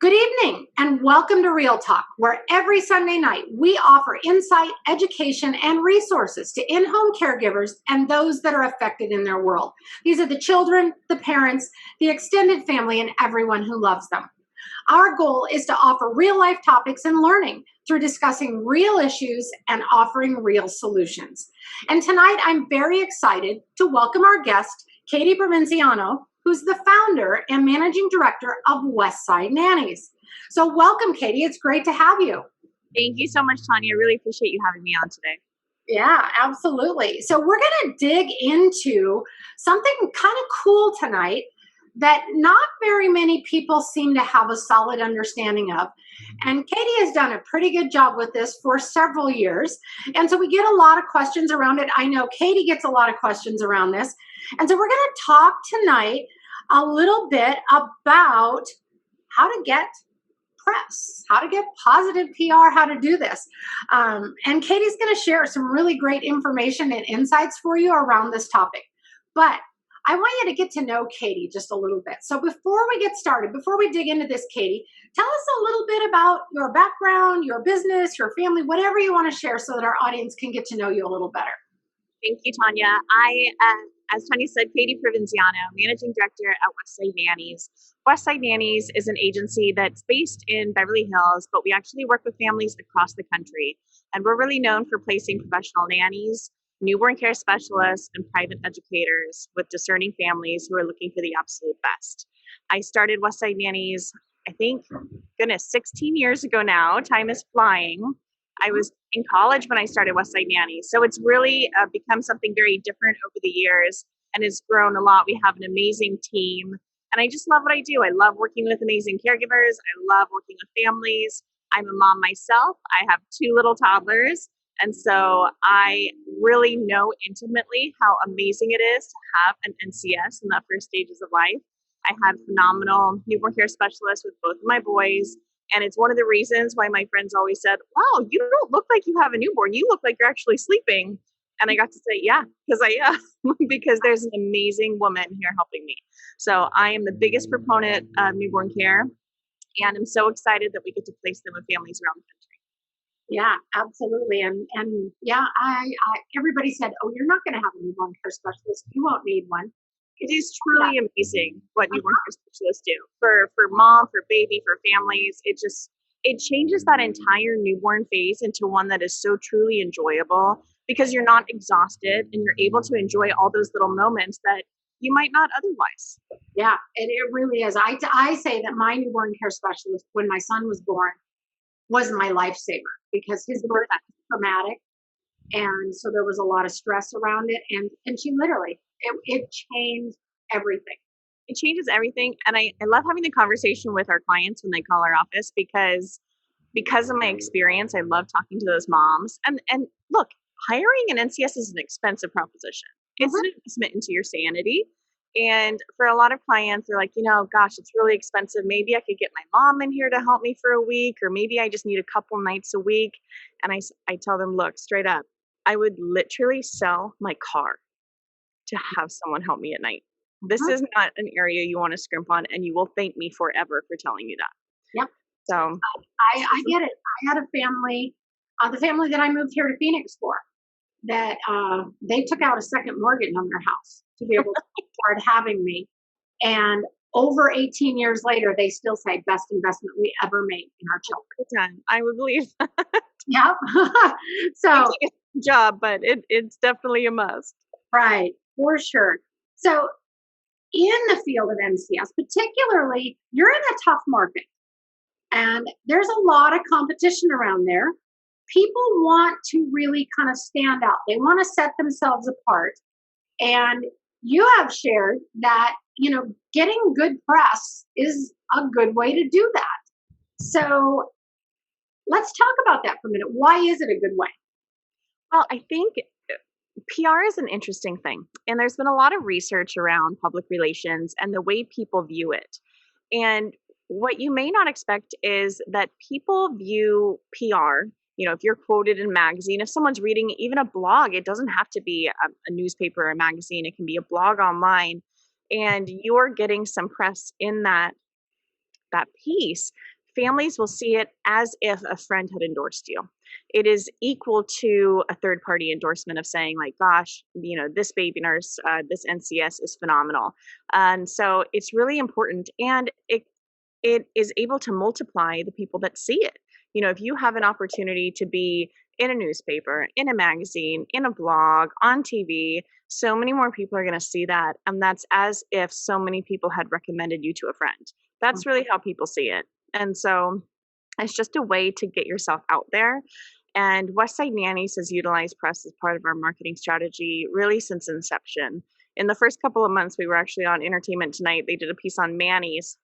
Good evening and welcome to Real Talk, where every Sunday night we offer insight, education, and resources to in-home caregivers and those that are affected in their world. These are the children, the parents, the extended family, and everyone who loves them. Our goal is to offer real-life topics and learning through discussing real issues and offering real solutions. And tonight I'm very excited to welcome our guest, Katie Provinziano, who's the founder and managing director of Westside Nannies. So welcome, Katie. It's great to have you. Thank you so much, Tanya. I really appreciate you having me on today. Yeah, absolutely. So we're going to dig into something kind of cool tonight that not very many people seem to have a solid understanding of. And Katie has done a pretty good job with this for several years. And so we get a lot of questions around it. I know Katie gets a lot of questions around this. And so we're going to talk tonight a little bit about how to get press, how to get positive PR, how to do this. And Katie's going to share some really great information and insights for you around this topic. But I want you to get to know Katie just a little bit. So before we get started, before we dig into this, Katie, tell us a little bit about your background, your business, your family, whatever you want to share so that our audience can get to know you a little better. Thank you, Tanya. As Tanya said, Katie Provinziano, Managing Director at Westside Nannies. Westside Nannies is an agency that's based in Beverly Hills, but we actually work with families across the country. And we're really known for placing professional nannies, newborn care specialists, and private educators with discerning families who are looking for the absolute best. I started Westside Nannies, I think, 16 years ago now. Time is flying. I was in college when I started Westside Nannies. So it's really become something very different over the years and has grown a lot. We have an amazing team. And I just love what I do. I love working with amazing caregivers. I love working with families. I'm a mom myself. I have 2 little toddlers. And so I really know intimately how amazing it is to have an NCS in the first stages of life. I had phenomenal newborn care specialists with both of my boys. And it's one of the reasons why my friends always said, wow, you don't look like you have a newborn. You look like you're actually sleeping. And I got to say, yeah, because I am, because there's an amazing woman here helping me. So I am the biggest proponent of newborn care. And I'm so excited that we get to place them with families around the country. Yeah, absolutely. And yeah, I everybody said, oh, you're not going to have a newborn care specialist. You won't need one. It is truly amazing what newborn care specialists do for mom, for baby, for families. It changes that entire newborn phase into one that is so truly enjoyable because you're not exhausted and you're able to enjoy all those little moments that you might not otherwise. Yeah, it really is. I say that my newborn care specialist, when my son was born, was my lifesaver because his birth was traumatic. And so there was a lot of stress around it. And she literally, it changed everything. It changes everything. And I love having the conversation with our clients when they call our office because of my experience, I love talking to those moms. And look, hiring an NCS is an expensive proposition. It's an investment into your sanity. And for a lot of clients, they're like, gosh, it's really expensive. Maybe I could get my mom in here to help me for a week, or maybe I just need a couple nights a week. And I tell them, look, straight up, I would literally sell my car to have someone help me at night. This is not an area you want to scrimp on, and you will thank me forever for telling you that. Yep. So I get it. I had a family, the family that I moved here to Phoenix for, that they took out a second mortgage on their house to be able to start having me. And over 18 years later, they still say best investment we ever made in our children. I would believe that. Yep. So it's a job, but it's definitely a must. Right, for sure. So in the field of NCS, particularly, you're in a tough market. And there's a lot of competition around there. People want to really kind of stand out. They want to set themselves apart. And you have shared that, getting good press is a good way to do that. So let's talk about that for a minute. Why is it a good way? Well, I think PR is an interesting thing. And there's been a lot of research around public relations and the way people view it. And what you may not expect is that people view PR, if you're quoted in a magazine, if someone's reading even a blog, it doesn't have to be a newspaper or a magazine. It can be a blog online. And you're getting some press in that that piece, families will see it as if a friend had endorsed you. It is equal to a third party endorsement of saying like, gosh, this baby nurse, this NCS is phenomenal. And so it's really important, and it is able to multiply the people that see it. If you have an opportunity to be in a newspaper, in a magazine, in a blog, on TV, so many more people are going to see that. And that's as if so many people had recommended you to a friend. That's really how people see it. And so it's just a way to get yourself out there. And Westside Nannies has utilized press as part of our marketing strategy really since inception. In the first couple of months, we were actually on Entertainment Tonight. They did a piece on nannies,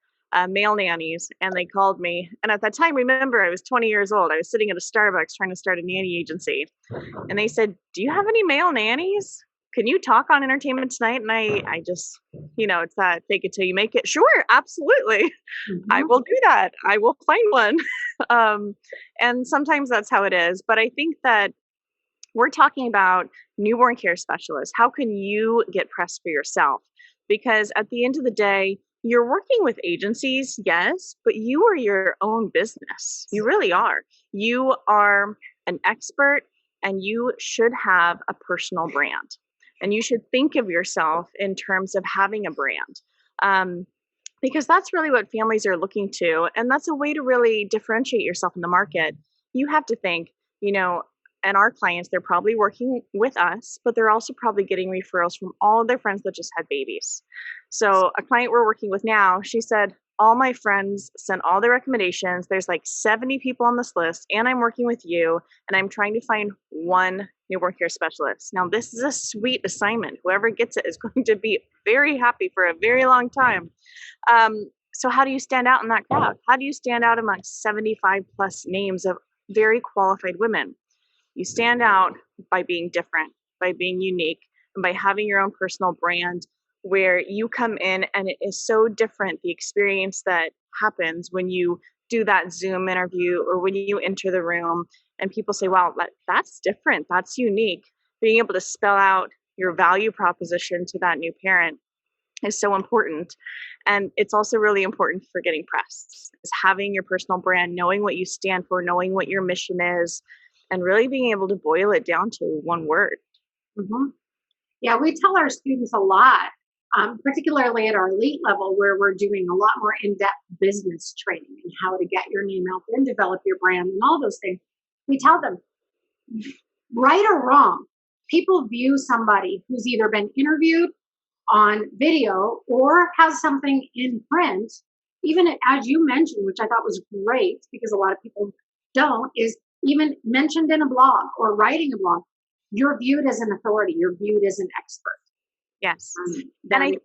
male nannies, and they called me. And at that time, remember, I was 20 years old. I was sitting at a Starbucks trying to start a nanny agency. And they said, do you have any male nannies? Can you talk on Entertainment Tonight? And I just, it's that fake it till you make it. Sure, absolutely. Mm-hmm. I will do that. I will find one. And sometimes that's how it is. But I think that we're talking about newborn care specialists. How can you get press for yourself? Because at the end of the day, you're working with agencies, yes, but you are your own business. You really are. You are an expert, and you should have a personal brand. And you should think of yourself in terms of having a brand, because that's really what families are looking to. And that's a way to really differentiate yourself in the market. You have to think, and our clients, they're probably working with us, but they're also probably getting referrals from all of their friends that just had babies. So a client we're working with now, she said, all my friends sent all their recommendations. There's like 70 people on this list, and I'm working with you, and I'm trying to find one newborn care specialist. Now, this is a sweet assignment. Whoever gets it is going to be very happy for a very long time. So how do you stand out in that crowd? How do you stand out amongst 75 plus names of very qualified women? You stand out by being different, by being unique, and by having your own personal brand, where you come in and it is so different, the experience that happens when you do that Zoom interview or when you enter the room and people say, wow, that's different, that's unique. Being able to spell out your value proposition to that new parent is so important. And it's also really important for getting press, is having your personal brand, knowing what you stand for, knowing what your mission is, and really being able to boil it down to one word. Mm-hmm. Yeah, we tell our students a lot, particularly at our elite level, where we're doing a lot more in-depth business training and how to get your name out there and develop your brand and all those things. We tell them, right or wrong, people view somebody who's either been interviewed on video or has something in print, even as you mentioned, which I thought was great because a lot of people don't, is even mentioned in a blog or writing a blog, you're viewed as an authority, you're viewed as an expert. Yes. And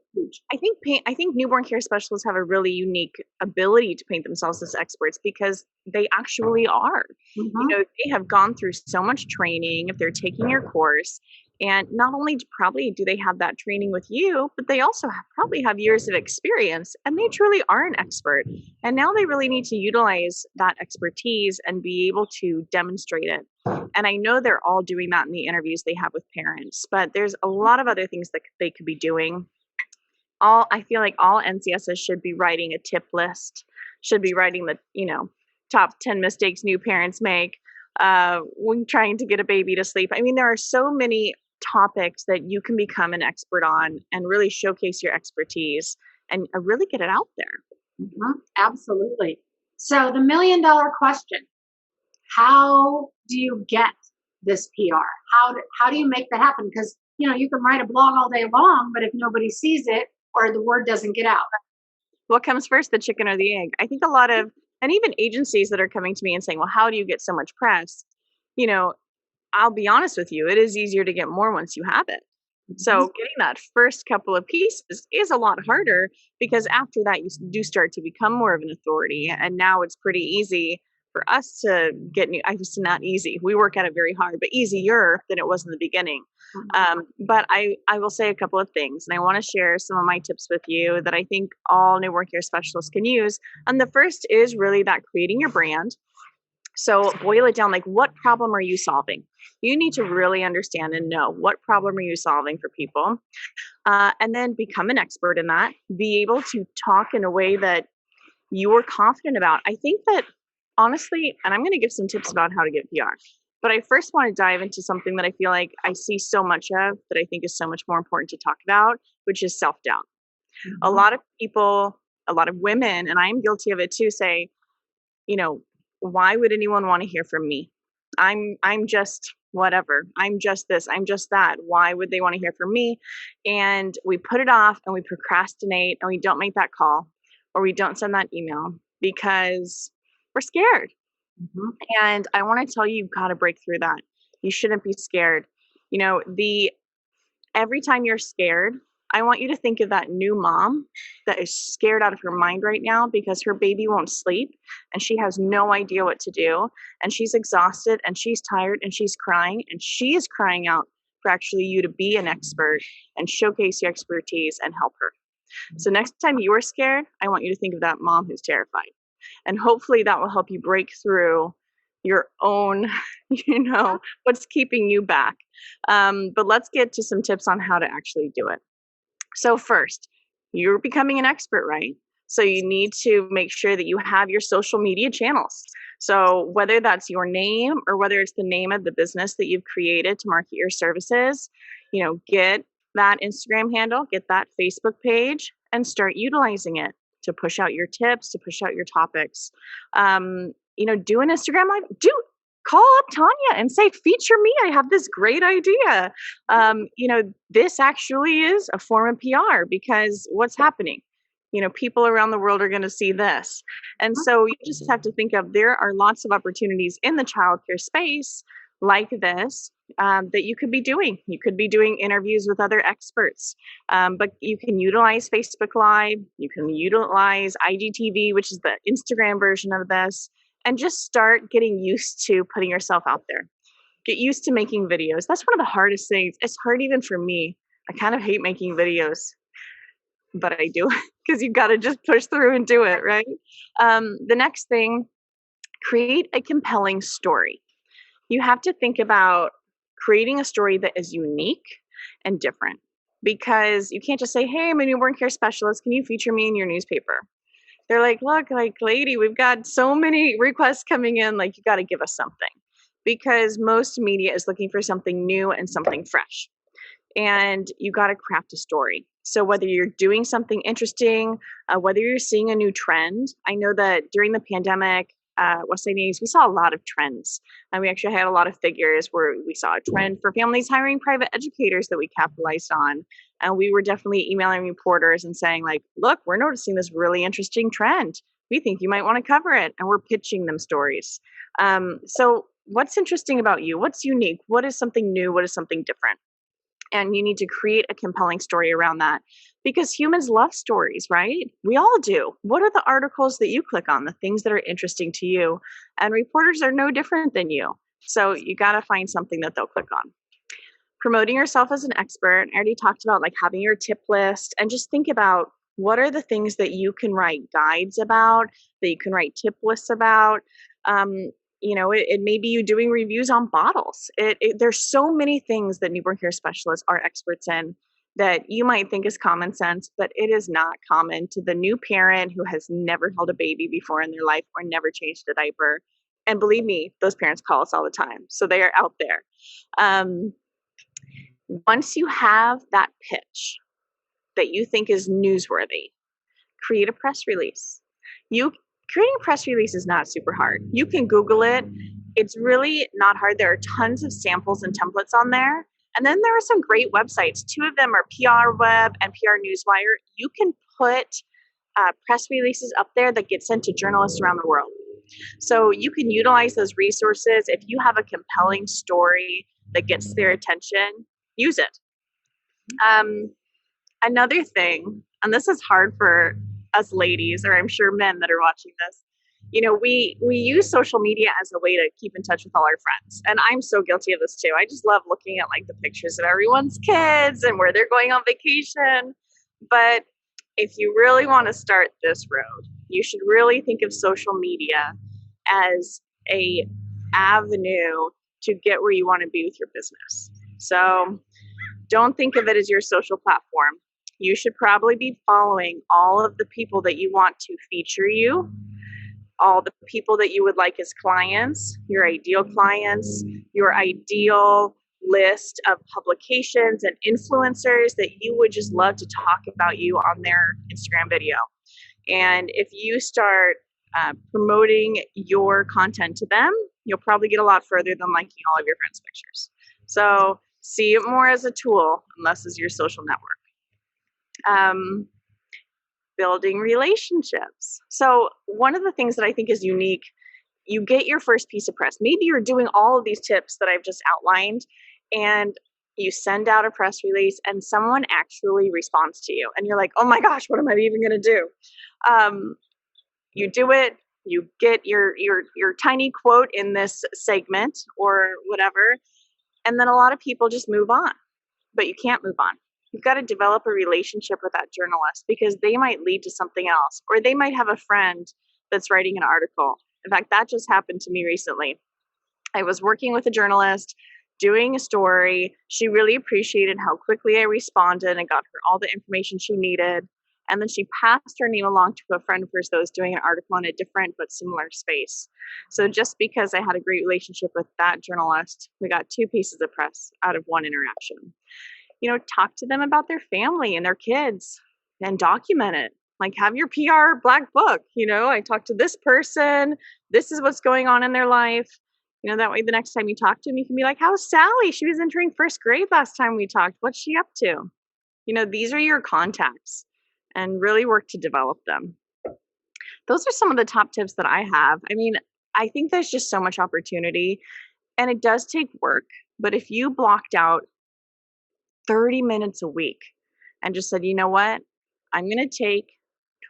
I think newborn care specialists have a really unique ability to paint themselves as experts because they actually are. Mm-hmm. They have gone through so much training if they're taking your course. And not only probably do they have that training with you, but they also probably have years of experience, and they truly are an expert. And now they really need to utilize that expertise and be able to demonstrate it. And I know they're all doing that in the interviews they have with parents, but there's a lot of other things that they could be doing. I feel like all NCSs should be writing a tip list, should be writing the, top 10 mistakes new parents make when trying to get a baby to sleep. I mean, there are so many topics that you can become an expert on and really showcase your expertise and really get it out there. Mm-hmm. Absolutely. So the $1 million question, how do you get this PR? How do you make that happen? Because, you can write a blog all day long, but if nobody sees it or the word doesn't get out. What comes first, the chicken or the egg? I think a lot of, and even agencies that are coming to me and saying, well, how do you get so much press? I'll be honest with you, it is easier to get more once you have it. So getting that first couple of pieces is a lot harder because after that, you do start to become more of an authority. And now it's pretty easy for us to get new. It's not easy. We work at it very hard, but easier than it was in the beginning. But I will say a couple of things, and I want to share some of my tips with you that I think all newborn care specialists can use. And the first is really that creating your brand. So boil it down, like what problem are you solving? You need to really understand and know what problem are you solving for people, and then become an expert in that. Be able to talk in a way that you're confident about. I think that honestly, and I'm going to give some tips about how to get PR, but I first want to dive into something that I feel like I see so much of that I think is so much more important to talk about, which is self-doubt. A lot of people, a lot of women, and I'm guilty of it too, say, you know, why would anyone want to hear from me? I'm just whatever. I'm just this, I'm just that. Why would they want to hear from me? And we put it off and we procrastinate and we don't make that call or we don't send that email because we're scared. And I want to tell you, you've got to break through that. You shouldn't be scared. You know, every time you're scared, I want you to think of that new mom that is scared out of her mind right now because her baby won't sleep and she has no idea what to do. And she's exhausted and she's tired and she's crying and she is crying out for actually you to be an expert and showcase your expertise and help her. So next time you are scared, I want you to think of that mom who's terrified. And hopefully that will help you break through your own, what's keeping you back. But let's get to some tips on how to actually do it. So first, you're becoming an expert, right? So you need to make sure that you have your social media channels. So whether that's your name or whether it's the name of the business that you've created to market your services, get that Instagram handle, get that Facebook page, and start utilizing it to push out your tips, to push out your topics. Do an Instagram live. Call up Tanya and say, feature me. I have this great idea. This actually is a form of PR because what's happening? People around the world are going to see this. And so you just have to think of, there are lots of opportunities in the childcare space like this that you could be doing. You could be doing interviews with other experts, but you can utilize Facebook Live. You can utilize IGTV, which is the Instagram version of this. And just start getting used to putting yourself out there. Get used to making videos. That's one of the hardest things. It's hard even for me. I kind of hate making videos, but I do because you've got to just push through and do it, right? The next thing, create a compelling story. You have to think about creating a story that is unique and different because you can't just say, hey, I'm a newborn care specialist. Can you feature me in your newspaper? They're like, look, lady, we've got so many requests coming in, you got to give us something. Because most media is looking for something new and something fresh. And you got to craft a story. So whether you're doing something interesting, whether you're seeing a new trend, I know that during the pandemic, Westside Nannies, we saw a lot of trends. And we actually had a lot of figures where we saw a trend for families hiring private educators that we capitalized on. And we were definitely emailing reporters and saying, look, we're noticing this really interesting trend. We think you might want to cover it. And we're pitching them stories. So what's interesting about you? What's unique? What is something new? What is something different? And you need to create a compelling story around that because humans love stories, right? We all do. What are the articles that you click on, the things that are interesting to you? And reporters are no different than you. So you got to find something that they'll click on. Promoting yourself as an expert. I already talked about having your tip list and just think about what are the things that you can write guides about, that you can write tip lists about. It may be you doing reviews on bottles. There's so many things that newborn care specialists are experts in that you might think is common sense, but it is not common to the new parent who has never held a baby before in their life or never changed a diaper. And believe me, those parents call us all the time. So they are out there. Once you have that pitch that you think is newsworthy, create a press release. Creating a press release is not super hard. You can Google it. It's really not hard. There are tons of samples and templates on there. And then there are some great websites. 2 of them are PR Web and PR Newswire. You can put press releases up there that get sent to journalists around the world. So you can utilize those resources. If you have a compelling story that gets their attention, use it. Another thing, and this is hard for us ladies, or I'm sure men that are watching this, we use social media as a way to keep in touch with all our friends. And I'm so guilty of this too. I just love looking at the pictures of everyone's kids and where they're going on vacation. But if you really want to start this road, you should really think of social media as a avenue to get where you want to be with your business. So don't think of it as your social platform. you should probably be following all of the people that you want to feature you, all the people that you would like as clients, your ideal list of publications and influencers that you would just love to talk about you on their Instagram video. And if you start promoting your content to them, you'll probably get a lot further than liking all of your friends' pictures. So see it more as a tool, unless as your social network. Building relationships. So one of the things that I think is unique, you get your first piece of press. Maybe you're doing all of these tips that I've just outlined, and you send out a press release and someone actually responds to you. And you're like, oh my gosh, what am I even going to do? You do it, you get your tiny quote in this segment or whatever, and then a lot of people just move on. But you can't move on. You've got to develop a relationship with that journalist, because they might lead to something else, or they might have a friend that's writing an article. In fact, that just happened to me recently. I was working with a journalist doing a story. She really appreciated how quickly I responded and got her all the information she needed. And then she passed her name along to a friend of hers that was doing an article in a different but similar space. So just because I had a great relationship with that journalist, we got 2 pieces of press out of 1 interaction. Talk to them about their family and their kids and document it. Like, have your PR black book. I talked to this person. This is what's going on in their life. That way the next time you talk to them, you can be like, how's Sally? She was entering 1st grade last time we talked. What's she up to? These are your contacts, and really work to develop them. Those are some of the top tips that I have. I think there's just so much opportunity, and it does take work. But if you blocked out 30 minutes a week and just said, you know what, I'm going to take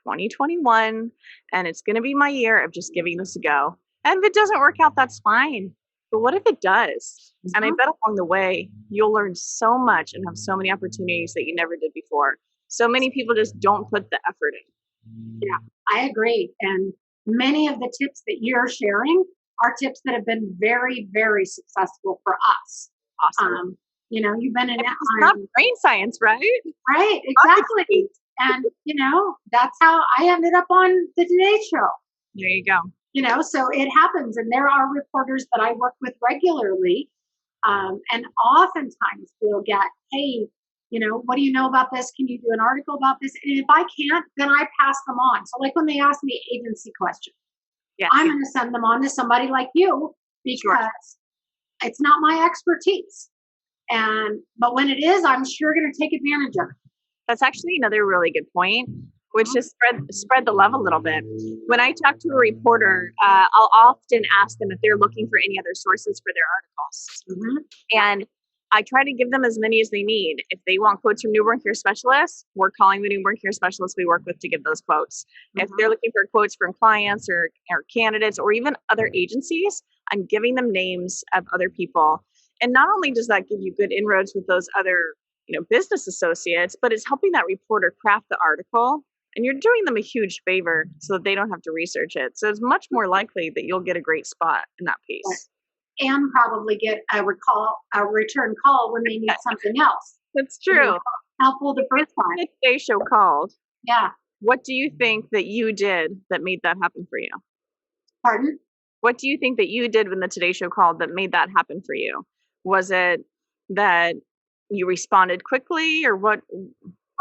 2021 and it's going to be my year of just giving this a go. And if it doesn't work out, that's fine. But what if it does? And I bet along the way, you'll learn so much and have so many opportunities that you never did before. So many people just don't put the effort in. Yeah, I agree. And many of the tips that you're sharing are tips that have been very, very successful for us. Awesome. You've been in it. It's not brain science, right? Right, exactly. And, that's how I ended up on the Today Show. There you go. So it happens. And there are reporters that I work with regularly. And oftentimes we'll get, hey, what do you know about this? Can you do an article about this? And if I can't, then I pass them on. So like when they ask me agency questions, yes, I'm going to send them on to somebody like you, because it's not my expertise. But when it is, I'm sure going to take advantage of it. That's actually another really good point, which is spread the love a little bit. When I talk to a reporter, I'll often ask them if they're looking for any other sources for their articles. And I try to give them as many as they need. If they want quotes from newborn care specialists, we're calling the newborn care specialists we work with to give those quotes. If they're looking for quotes from clients or candidates or even other agencies, I'm giving them names of other people. And not only does that give you good inroads with those other, business associates, but it's helping that reporter craft the article, and you're doing them a huge favor so that they don't have to research it. So it's much more likely that you'll get a great spot in that piece. Right. And probably get a return call when they need something else. That's true. Helpful the first time. The Today Show called. Yeah. What do you think that you did that made that happen for you? Pardon? What do you think that you did when the Today Show called that made that happen for you? Was it that you responded quickly, or what?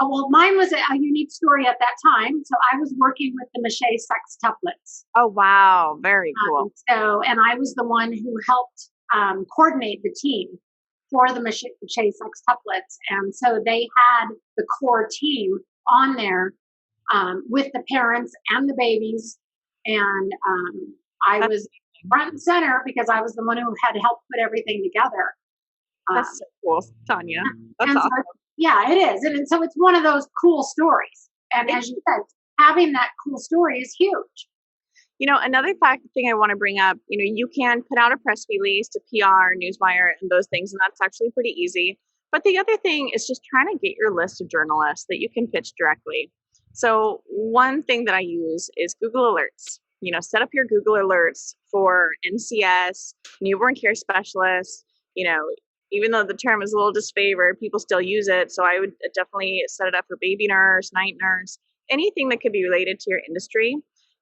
Oh, well, mine was a unique story at that time. So I was working with the Mache sextuplets. Oh, wow. Very cool. And I was the one who helped coordinate the team for the Mache sextuplets. And so they had the core team on there with the parents and the babies. And I was front and center because I was the one who had helped put everything together. That's so cool, Tanya. That's awesome. Yeah, it is. And so it's one of those cool stories. And as you said, having that cool story is huge. Another thing I want to bring up, you can put out a press release to PR, Newswire, and those things, and that's actually pretty easy. But the other thing is just trying to get your list of journalists that you can pitch directly. So one thing that I use is Google Alerts. Set up your Google Alerts for NCS, newborn care specialists, even though the term is a little disfavored, people still use it. So I would definitely set it up for baby nurse, night nurse, anything that could be related to your industry.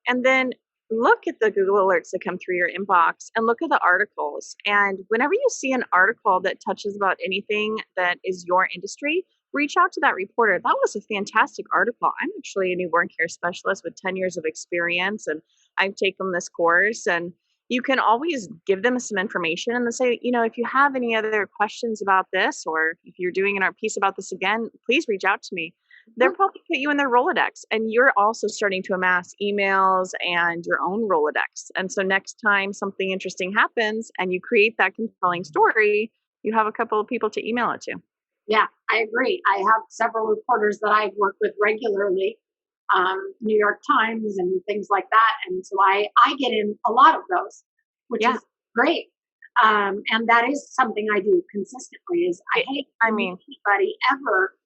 And then look at the Google alerts that come through your inbox and look at the articles. And whenever you see an article that touches about anything that is your industry, reach out to that reporter. That was a fantastic article. I'm actually a newborn care specialist with 10 years of experience, and I've taken this course. And you can always give them some information and say, if you have any other questions about this, or if you're doing an art piece about this again, please reach out to me. They'll probably put you in their Rolodex, and you're also starting to amass emails and your own Rolodex. And so next time something interesting happens and you create that compelling story, you have a couple of people to email it to. Yeah, I agree. I have several reporters that I work with regularly, New York Times and things like that. And so I get in a lot of those, which is great. And that is something I do consistently is I hate anybody ever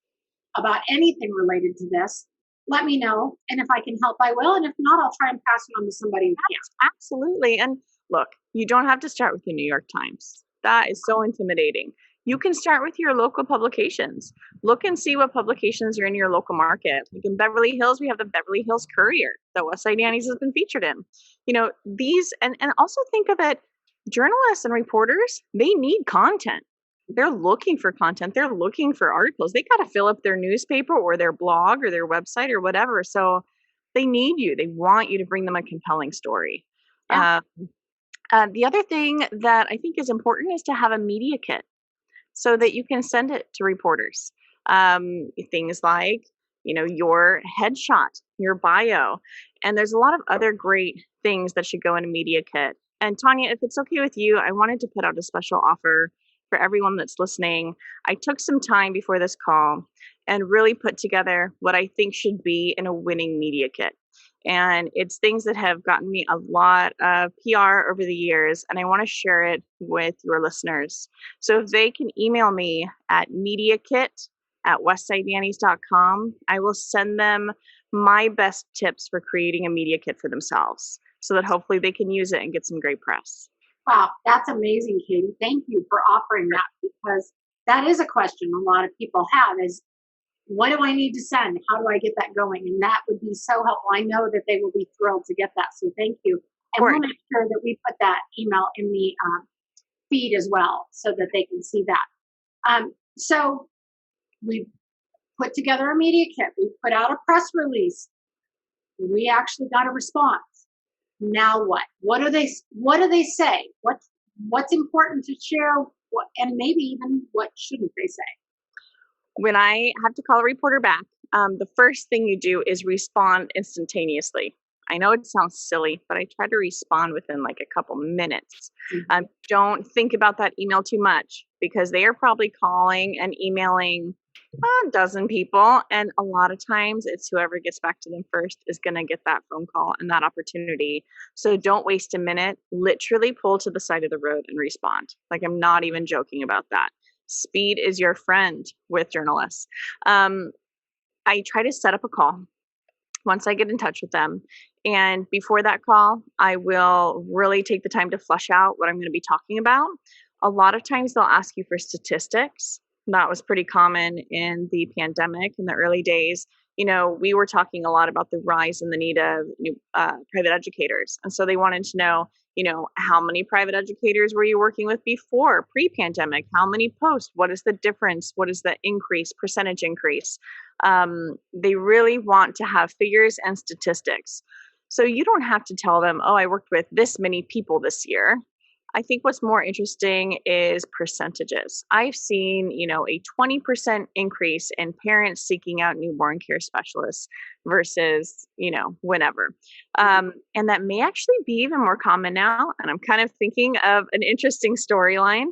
about anything related to this. Let me know. And if I can help, I will. And if not, I'll try and pass it on to somebody who can. Absolutely. And look, you don't have to start with the New York Times. That is so intimidating. You can start with your local publications. Look and see what publications are in your local market. Like in Beverly Hills, we have the Beverly Hills Courier that Westside Nannies has been featured in. These, and also think of it, journalists and reporters, they need content. They're looking for content. They're looking for articles. They got to fill up their newspaper or their blog or their website or whatever. So they need you. They want you to bring them a compelling story. Yeah. The other thing that I think is important is to have a media kit so that you can send it to reporters. Things like, your headshot, your bio. And there's a lot of other great things that should go in a media kit. And Tanya, if it's okay with you, I wanted to put out a special offer for everyone that's listening. I took some time before this call and really put together what I think should be in a winning media kit. And it's things that have gotten me a lot of PR over the years, and I want to share it with your listeners. So if they can email me at mediakit@westsidenannies.com, I will send them my best tips for creating a media kit for themselves so that hopefully they can use it and get some great press. Wow, that's amazing, Katie. Thank you for offering that, because that is a question a lot of people have is, what do I need to send? How do I get that going? And that would be so helpful. I know that they will be thrilled to get that. So thank you. And we'll make sure that we put that email in the feed as well so that they can see that. So we put together a media kit. We put out a press release. We actually got a response. Now what? What do they say? What's important to share? And maybe even what shouldn't they say? When I have to call a reporter back, the first thing you do is respond instantaneously. I know it sounds silly, but I try to respond within like a couple minutes. Mm-hmm. Don't think about that email too much, because they are probably calling and emailing a dozen people. And a lot of times it's whoever gets back to them first is going to get that phone call and that opportunity. So don't waste a minute. Literally pull to the side of the road and respond. Like, I'm not even joking about that. Speed is your friend with journalists. I try to set up a call once I get in touch with them. And before that call, I will really take the time to flesh out what I'm going to be talking about. A lot of times they'll ask you for statistics. That was pretty common in the pandemic in the early days. We were talking a lot about the rise in the need of new private educators. And so they wanted to know, how many private educators were you working with before, pre-pandemic? How many post? What is the difference? What is the percentage increase? They really want to have figures and statistics. So you don't have to tell them, oh, I worked with this many people this year. I think what's more interesting is percentages. I've seen, a 20% increase in parents seeking out newborn care specialists versus, whenever. And that may actually be even more common now. And I'm kind of thinking of an interesting storyline,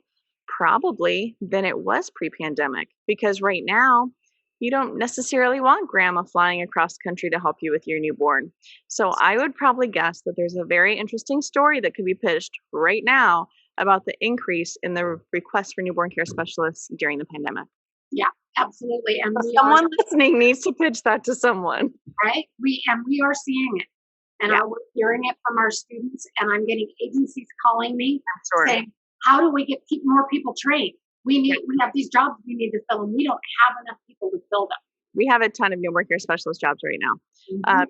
probably, than it was pre-pandemic, because right now, you don't necessarily want grandma flying across country to help you with your newborn. So I would probably guess that there's a very interesting story that could be pitched right now about the increase in the request for newborn care specialists during the pandemic. Yeah, absolutely. And someone listening needs to pitch that to someone. Right? We are seeing it. And we're hearing it from our students, and I'm getting agencies calling me saying, how do we get more people trained? we have these jobs we need to fill, and we don't have enough people to fill them. We have a ton of newborn care specialist jobs right now.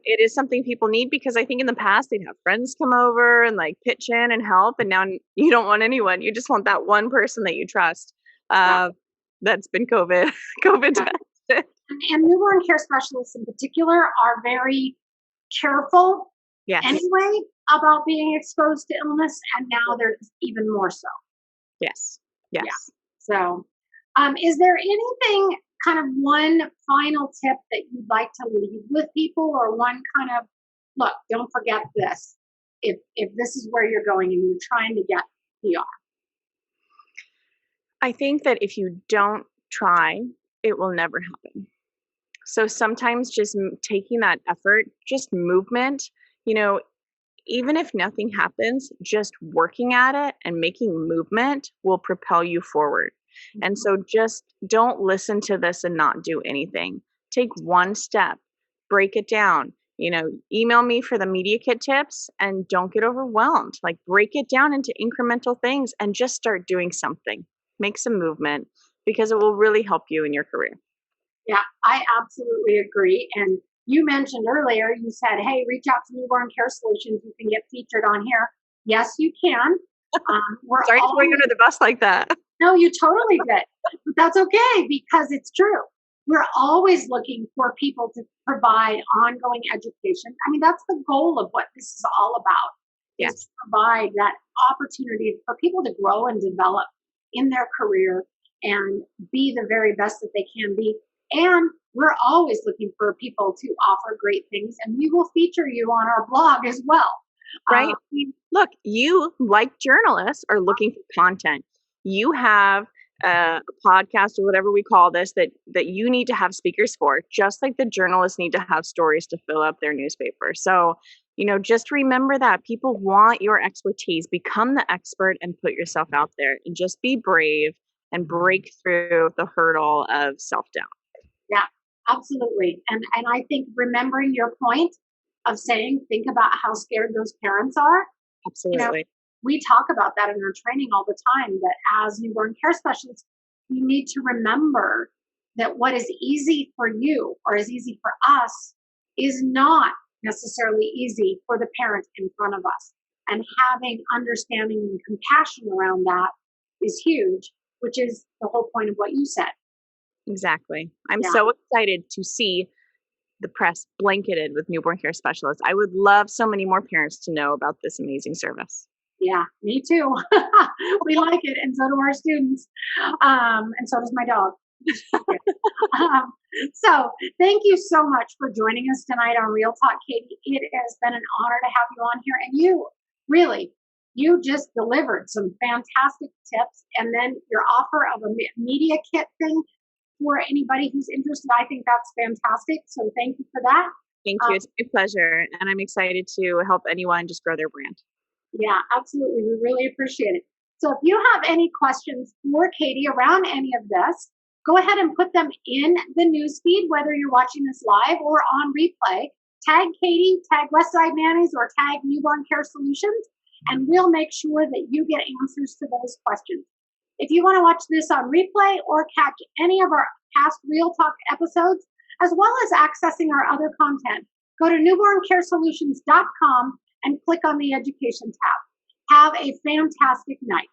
It is something people need because I think in the past they'd have friends come over and like pitch in and help. And now you don't want anyone. You just want that one person that you trust that's been COVID tested. And newborn care specialists in particular are very careful anyway about being exposed to illness. And now there's even more so. Yes. Yeah. So is there anything, kind of one final tip that you'd like to leave with people, or one kind of, look, don't forget this, if this is where you're going and you're trying to get PR? I think that if you don't try, it will never happen. So sometimes just taking that effort, just movement, even if nothing happens, just working at it and making movement will propel you forward. And so just don't listen to this and not do anything. Take one step, break it down, email me for the media kit tips, and don't get overwhelmed. Like, break it down into incremental things and just start doing something. Make some movement, because it will really help you in your career. Yeah, I absolutely agree. And you mentioned earlier, you said, hey, reach out to Newborn Care Solutions. You can get featured on here. Yes, you can. Sorry to throw you under the bus like that. No, you totally did. But that's okay, because it's true. We're always looking for people to provide ongoing education. I mean, that's the goal of what this is all about. Yes. Is to provide that opportunity for people to grow and develop in their career and be the very best that they can be. And we're always looking for people to offer great things, and we will feature you on our blog as well. Right. Look, you, like journalists, are looking for content. You have a podcast or whatever we call this that you need to have speakers for, just like the journalists need to have stories to fill up their newspaper. So, just remember that people want your expertise. Become the expert and put yourself out there, and just be brave and break through the hurdle of self-doubt. Yeah, absolutely. And I think remembering your point of saying, think about how scared those parents are. Absolutely. We talk about that in our training all the time, that as newborn care specialists, you need to remember that what is easy for you or is easy for us is not necessarily easy for the parent in front of us. And having understanding and compassion around that is huge, which is the whole point of what you said. Exactly. I'm so excited to see the press blanketed with newborn care specialists. I would love so many more parents to know about this amazing service. Yeah, me too. We like it, and so do our students, and so does my dog. So thank you so much for joining us tonight on Real Talk, Katie. It has been an honor to have you on here, and you just delivered some fantastic tips, and then your offer of a media kit thing for anybody who's interested. I think that's fantastic. So thank you for that. Thank you. It's my pleasure. And I'm excited to help anyone just grow their brand. Yeah, absolutely. We really appreciate it. So if you have any questions for Katie around any of this, go ahead and put them in the newsfeed, whether you're watching this live or on replay. Tag Katie, tag Westside Nannies, or tag Newborn Care Solutions, and we'll make sure that you get answers to those questions. If you want to watch this on replay or catch any of our past Real Talk episodes, as well as accessing our other content, go to newborncaresolutions.com and click on the education tab. Have a fantastic night.